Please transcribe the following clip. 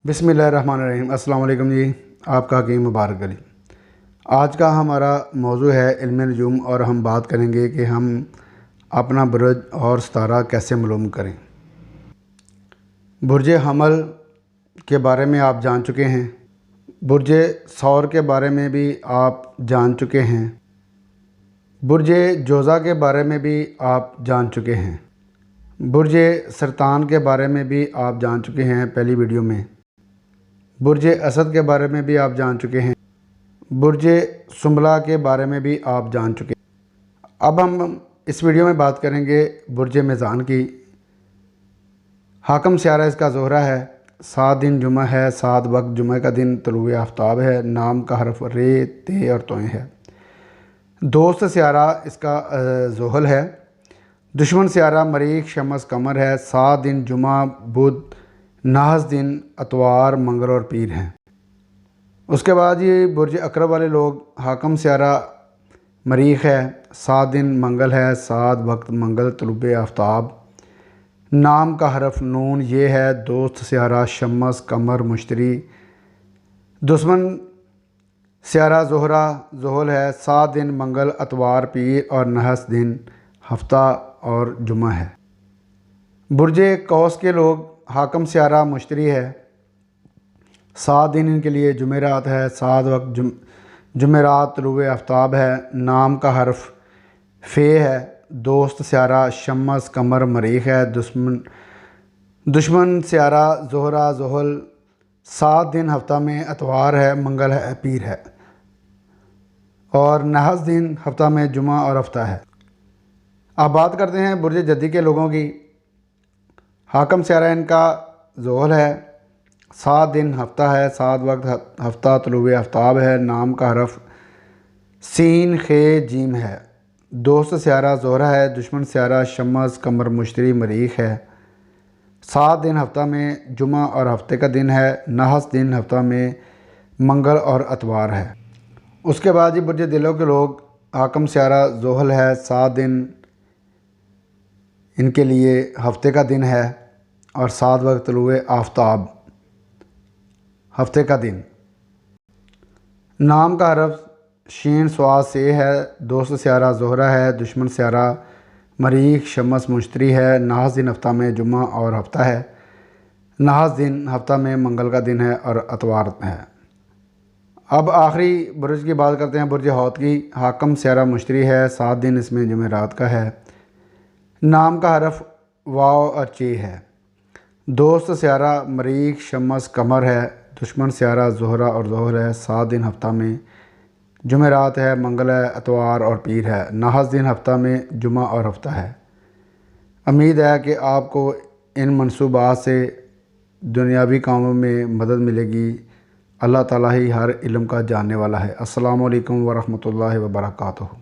बिस्मिल्लाहिर्रहमानिर्रहीम। अस्सलाम वालेकुम जी। आपका हकीम मुबारक अली। आज का हमारा मौजू है इल्म नजूम और हम बात करेंगे कि हम अपना बुर्ज और सितारा कैसे मालूम करें। बुर्ज हमल के बारे में आप जान चुके हैं, बुर्ज सौर के बारे में भी आप जान चुके हैं, बुर्ज जोज़ा के बारे में भी आप जान चुके हैं, बुर्ज सरतान के बारे में भी आप जान चुके हैं पहली वीडियो में, बुर्ज असद के बारे में भी आप जान चुके हैं, बुर्ज सुंबला के बारे में भी आप जान चुके हैं। अब हम इस वीडियो में बात करेंगे बुर्ज मीज़ान की। हाकम स्यारा इसका ज़ोहरा है, 7 दिन जुमा है, 7 वक्त जुमे का दिन तलुए आफ्ताब है, नाम का हरफ रे ते और तोएं है। दोस्त स्यारा इसका ज़ोहल है, दुश्मन स्यारा मरीख शमस कमर है, 7 दिन जुमा बुध नाहस दिन अतवार मंगल और पीर हैं। उसके बाद ये बुर्ज अकरब वाले लोग हाकम स्यारा मरीख है, 7 दिन मंगल है, 7 वक्त मंगल तलुए आफ्ताब, नाम का हरफ नून ये है। दोस्त स्यारा शमस कमर मुश्तरी, दुश्मन स्यारा ज़ोहरा ज़ोहल है, 7 दिन मंगल अतवार पीर और नहस दिन हफ्ता और जुमा है। बुर्ज कौस के लोग हाकम स्यारा मुश्तरी है, 7 दिन इनके लिए जुमेरात है, 7 वक्त जुमेरात तलुए आफ्ताब है, नाम का हरफ फ़े है। दोस्त स्यारा शमस कमर मरीख है, दुश्मन स्यारा ज़ोहरा ज़ोहल, 7 दिन हफ्ता में अतवार है, मंगल है, पीर है और नहस दिन हफ्ता में जुमा और हफ्ता है। अब बात करते हैं बुर्ज जद्दी के लोगों की। हाकम स्यारा इनका ज़ोहल है, 7 दिन हफ्ता है, 7 वक्त हफ्ता तलुए आफ्ताब है, नाम का हरफ सीन खे जीम है। दोस्त स्यारा ज़ोहरा है, दुश्मन स्यारा शमस कमर मुश्तरी मरीख है, 7 दिन हफ्ता में जुमा और हफ्ते का दिन है, नहस दिन हफ्ता में मंगल और अतवार है। उसके बाद ही बुर्ज दिलों के लोग हाकम स्यारा ज़ोहल है, 7 दिन इनके लिए हफ्ते का दिन है और 7 वक्त तलुए आफ्ताब हफ्ते का दिन, नाम का हरफ शीन स्वाद से है। दोस्त स्यारा ज़ोहरा है, दुश्मन स्यारा मरीख शमस मुश्तरी है, नहस दिन हफ्ता में जुमा और हफ्ता है, नहस दिन हफ्ता में मंगल का दिन है और अतवार है। अब आखिरी बुर्ज की बात करते हैं बुर्ज हौत की। हाकम स्यारा मुश्तरी है, 7 दिन इसमें जुमेरात का है, नाम का हरफ वाव और चे है। दोस्त स्यारा मरीख शमस कमर है, दुश्मन स्यारा ज़ोहरा और ज़ोहर है, 7 दिन हफ्ता में जुमेरात है, मंगल है, अतवार और पीर है, नहस दिन हफ्ता में जुमा और हफ्ता है। उम्मीद है कि आपको इन मंसूबात से दुनियावी कामों में मदद मिलेगी। अल्लाह ताला ही हर इल्म का जानने वाला है। अस्सलामु अलैकुम व रहमतुल्लाहि व बरकातुहू।